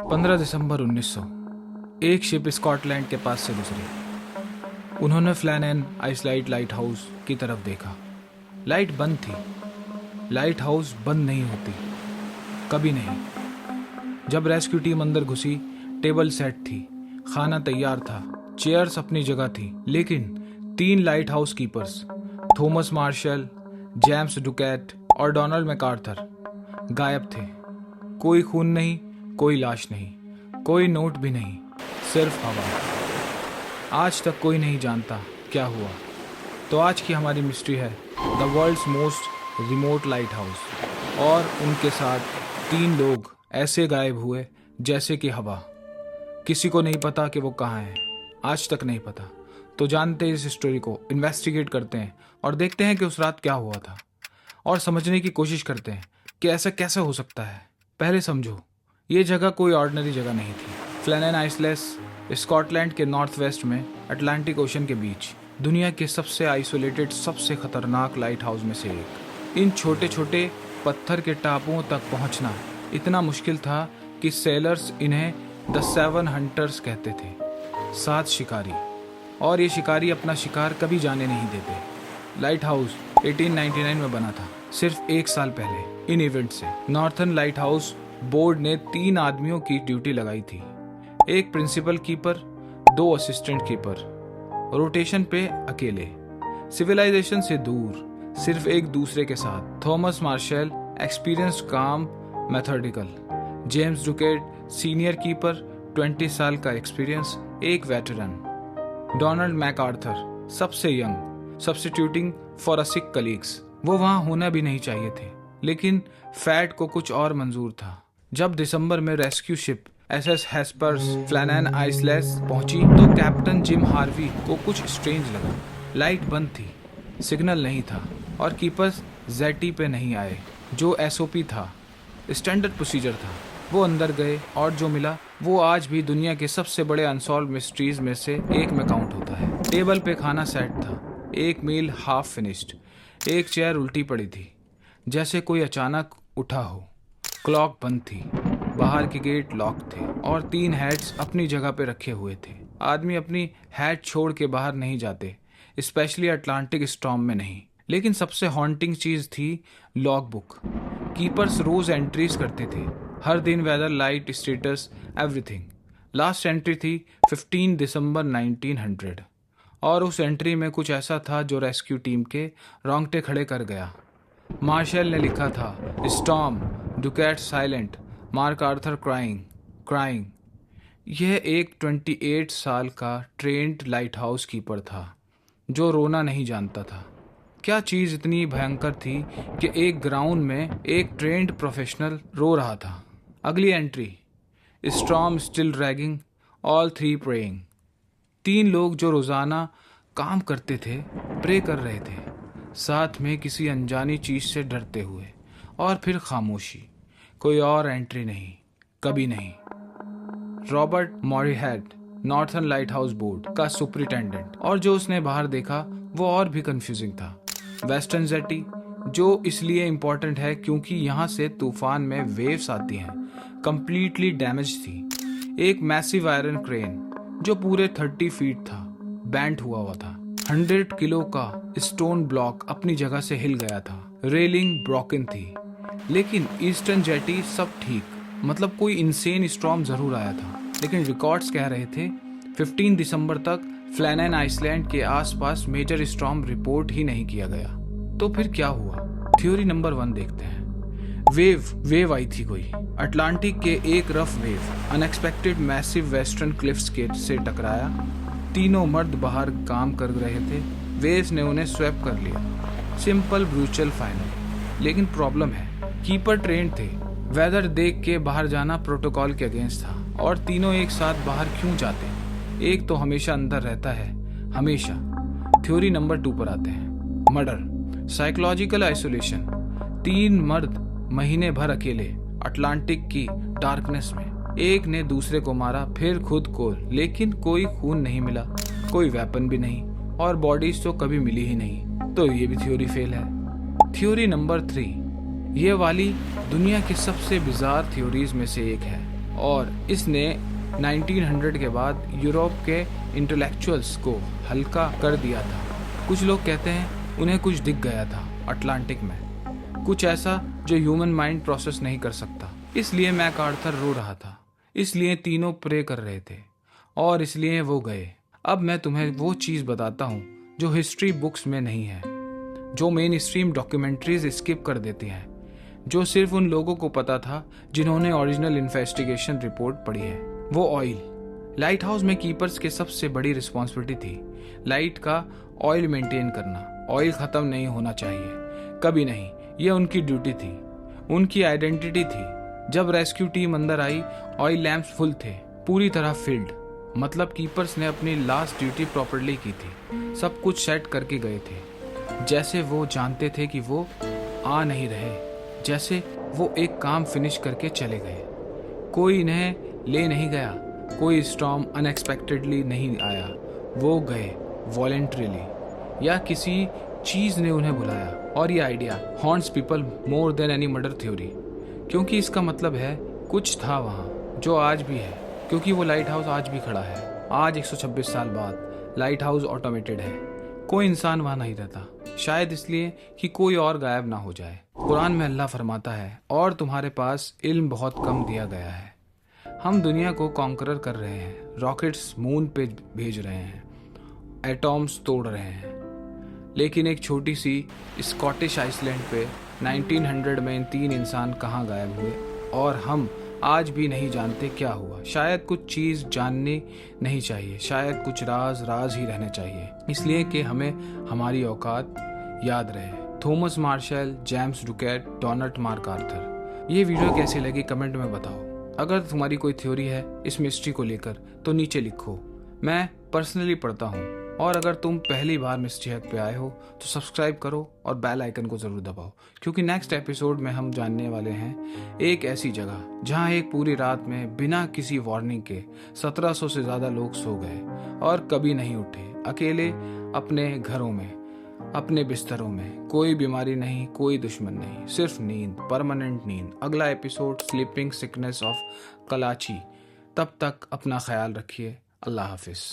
15 दिसंबर 1900 एक ship Scotland के पास से गुजरी। उन्होंने फ्लैनेन आइसलैंड लाइट हाउस की तरफ देखा। लाइट बंद थी। लाइट हाउस बंद नहीं होती, कभी नहीं। जब रेस्क्यू टीम अंदर घुसी, टेबल सेट थी, खाना तैयार था, चेयर्स अपनी जगह थी, लेकिन 3 lighthouse keepers, Thomas Marshall, James Ducat और डोनाल्ड मैकार्थर, गायब थे। कोई खून नहीं, कोई लाश नहीं, कोई नोट भी नहीं, सिर्फ हवा। आज तक कोई नहीं जानता क्या हुआ। तो आज की हमारी मिस्ट्री है the world's most remote lighthouse, और उनके साथ 3 लोग ऐसे गायब हुए जैसे कि हवा। किसी को नहीं पता कि वो कहाँ हैं, आज तक नहीं पता। तो जानते हैं इस स्टोरी को, इन्वेस्टिगेट करते हैं और देखते हैं कि उस रात क्या हुआ था, और समझने की कोशिश करते हैं कि ऐसा कैसे हो सकता है। पहले समझो, ये जगह कोई ऑर्डिनरी जगह नहीं थी। फ्लैनेन आइसलैंड स्कॉटलैंड के नॉर्थ वेस्ट में अटलांटिक ओशन के बीच, दुनिया के सबसे आइसोलेटेड, सबसे खतरनाक लाइट हाउस में से एक। इन छोटे छोटे पत्थर के टापुओं तक पहुंचना इतना मुश्किल था कि सेलर्स इन्हें द 7 हंटर्स कहते थे, 7 शिकारी। और ये शिकारी अपना शिकार कभी जाने नहीं देते। लाइट हाउस 1899 में बना था, सिर्फ 1 साल पहले। इन इवेंट से नॉर्थर्न लाइट हाउस बोर्ड ने 3 आदमियों की ड्यूटी लगाई थी, एक principal keeper, 2 assistant keeper, rotation पे अकेले, सिविलाइजेशन से दूर, सिर्फ एक दूसरे के साथ। थॉमस मार्शल एक्सपीरियंस्ड, काम, मेथोडिकल। जेम्स डुकेट सीनियर कीपर, 20 साल का एक्सपीरियंस, एक वेटरन। डोनाल्ड मैकार्थर सबसे young, substituting for a sick colleagues. वो वहां होना भी नहीं चाहिए थे, लेकिन फैट को कुछ और मंजूर था। जब दिसंबर में रेस्क्यू शिप एसएस हेस्पर्स फ्लैनेन आइसलैंड पहुंची, तो कैप्टन जिम हार्वी को कुछ स्ट्रेंज लगा। लाइट बंद थी, सिग्नल नहीं था, और कीपर्स जेटी पे नहीं आए, जो एसओपी था, स्टैंडर्ड प्रोसीजर था। वो अंदर गए और जो मिला वो आज भी दुनिया के सबसे बड़े अनसॉल्व मिस्ट्रीज में से एक में काउंट होता है। टेबल पे खाना सेट था, एक मील हाफ फिनिश्ड, एक चेयर उल्टी पड़ी थी, जैसे कोई अचानक उठा हो। क्लॉक बंद थी, बाहर के गेट लॉक थे, और 3 हैट्स अपनी जगह पे रखे हुए थे। आदमी अपनी हैट छोड़ के बाहर नहीं जाते, स्पेशली अटलांटिक स्टॉर्म में नहीं। लेकिन सबसे हॉन्टिंग चीज थी लॉग बुक। कीपर्स रोज एंट्रीज करते थे, हर दिन, weather, light, status, everything. Last entry थी 15 दिसंबर 1900, और उस एंट्री में कुछ ऐसा था जो रेस्क्यू टीम के रोंगटे खड़े कर गया। मार्शल ने लिखा था, storm, Ducat silent, McArthur crying crying. यह एक 28 साल का ट्रेंड लाइट हाउस कीपर था जो रोना नहीं जानता था। क्या चीज़ इतनी भयंकर थी कि एक ग्राउंड में एक ट्रेंड प्रोफेशनल रो रहा था। अगली entry, storm still dragging, all 3 praying. 3 लोग जो रोज़ाना काम करते थे, प्रे कर रहे थे, साथ में किसी अनजानी चीज से डरते हुए। और फिर खामोशी, कोई और एंट्री नहीं, कभी नहीं। Robert Muirhead, northern lighthouse board का सुपरिटेंडेंट, और जो उसने बाहर देखा वो और भी कंफ्यूजिंग था। वेस्टर्न जेटी, जो इसलिए इम्पोर्टेंट है क्योंकि यहाँ से तूफान में वेव्स आती हैं, कंप्लीटली डैमेज थी। एक मैसिव आयरन क्रेन जो पूरे 30 फीट था, बैंट हुआ था। 100 किलो का स्टोन ब्लॉक अपनी जगह से हिल गया था। रेलिंग ब्रोकन थी। लेकिन ईस्टर्न जेटी सब ठीक, मतलब कोई इंसेन स्टॉर्म जरूर आया था, लेकिन रिकॉर्ड्स कह रहे थे 15 दिसंबर तक फ्लैनेन आइसलैंड के आसपास मेजर स्टॉर्म रिपोर्ट ही नहीं किया गया। तो फिर क्या हुआ? थ्योरी नंबर 1 देखते हैं। वेव आई थी कोई, अटलांटिक के एक rough wave unexpected massive western cliffs के से टकराया। 3 मर्द बाहर काम कर रहे थे, वेव्स ने उन्हें स्वैप कर लिया। Simple brutal final. लेकिन प्रॉब्लम है, कीपर ट्रेंड थे, वेदर देख के बाहर जाना प्रोटोकॉल के अगेंस्ट था, और तीनों एक साथ बाहर क्यों जाते? एक तो हमेशा अंदर रहता है, हमेशा। थ्योरी नंबर 2 पर आते हैं। Murder, psychological isolation. 3 मर्द महीने भर अकेले अटलांटिक की डार्कनेस में, एक ने दूसरे को मारा, फिर खुद को, लेकिन कोई खून नहीं मिला, कोई वेपन भी नहीं, और बॉडीज तो कभी मिली ही नहीं। तो ये भी थ्योरी फेल है। थ्योरी नंबर 3, ये वाली दुनिया की सबसे बिजार थ्योरीज में से एक है, और इसने 1900 के बाद यूरोप के इंटेलेक्चुअल्स को हल्का कर दिया था। कुछ लोग कहते हैं उन्हें कुछ दिख गया था अटलांटिक में, कुछ ऐसा जो ह्यूमन माइंड प्रोसेस नहीं कर सकता। इसलिए मैकआर्थर रो रहा था, इसलिए तीनों प्रे कर रहे थे और इसलिए वो गए। अब मैं तुम्हें वो चीज़ बताता हूँ जो हिस्ट्री बुक्स में नहीं है, जो मेन स्ट्रीम डॉक्यूमेंट्रीज स्किप कर देती हैं, जो सिर्फ उन लोगों को पता था जिन्होंने ओरिजिनल इन्वेस्टिगेशन रिपोर्ट पढ़ी है। वो ऑयल। लाइट हाउस में कीपर्स के सबसे बड़ी रिस्पॉन्सिबिलिटी थी लाइट का ऑयल मेंटेन करना। ऑयल ख़त्म नहीं होना चाहिए, कभी नहीं। ये उनकी ड्यूटी थी, उनकी आइडेंटिटी थी। जब रेस्क्यू टीम अंदर आई, ऑयल लैंप्स फुल थे, पूरी तरह फिल्ड। मतलब कीपर्स ने अपनी लास्ट ड्यूटी प्रॉपर्ली की थी, सब कुछ सेट करके गए थे, जैसे वो जानते थे कि वो आ नहीं रहे, जैसे वो एक काम फिनिश करके चले गए। कोई इन्हें ले नहीं गया, कोई स्टॉर्म अनएक्सपेक्टेडली नहीं आया। वो गए वॉलेंट्रीली, या किसी चीज़ ने उन्हें बुलाया। और ये idea haunts people more than any murder theory, क्योंकि इसका मतलब है कुछ था वहाँ जो आज भी है, क्योंकि वो लाइट हाउस आज भी खड़ा है। आज 126 साल बाद लाइट हाउस ऑटोमेटेड है, कोई इंसान वहाँ नहीं रहता, शायद इसलिए कि कोई और गायब ना हो जाए। कुरान में अल्लाह फरमाता है, और तुम्हारे पास इल्म बहुत कम दिया गया है। हम दुनिया को कॉन्करर कर रहे हैं, रॉकेट्स मून पे भेज रहे हैं, एटॉम्स तोड़ रहे हैं, लेकिन एक छोटी सी स्कॉटिश आइसलैंड पे 1900 में इन 3 इंसान कहाँ गायब हुए, और हम आज भी नहीं जानते क्या हुआ। शायद कुछ चीज़ जाननी नहीं चाहिए, शायद कुछ राज राज ही रहने चाहिए, इसलिए कि हमें हमारी औकात याद रहे। Thomas Marshall, James Ducat, Donald McArthur. ये वीडियो कैसी लगी कमेंट में बताओ। अगर तुम्हारी कोई थ्योरी है इस मिस्ट्री को लेकर तो नीचे लिखो, मैं पर्सनली पढ़ता हूँ। और अगर तुम पहली बार मिस्ट्री हक पे आए हो तो सब्सक्राइब करो और बेल आइकन को ज़रूर दबाओ, क्योंकि नेक्स्ट एपिसोड में हम जानने वाले हैं एक ऐसी जगह जहाँ एक पूरी रात में बिना किसी वार्निंग के 1700 से ज़्यादा लोग सो गए और कभी नहीं उठे, अकेले अपने घरों में, अपने बिस्तरों में। कोई बीमारी नहीं, कोई दुश्मन नहीं, सिर्फ नींद, परमानेंट नींद। अगला एपिसोड स्लीपिंग सिकनेस ऑफ कलाची। तब तक अपना ख्याल रखिए। अल्लाह हाफिज़।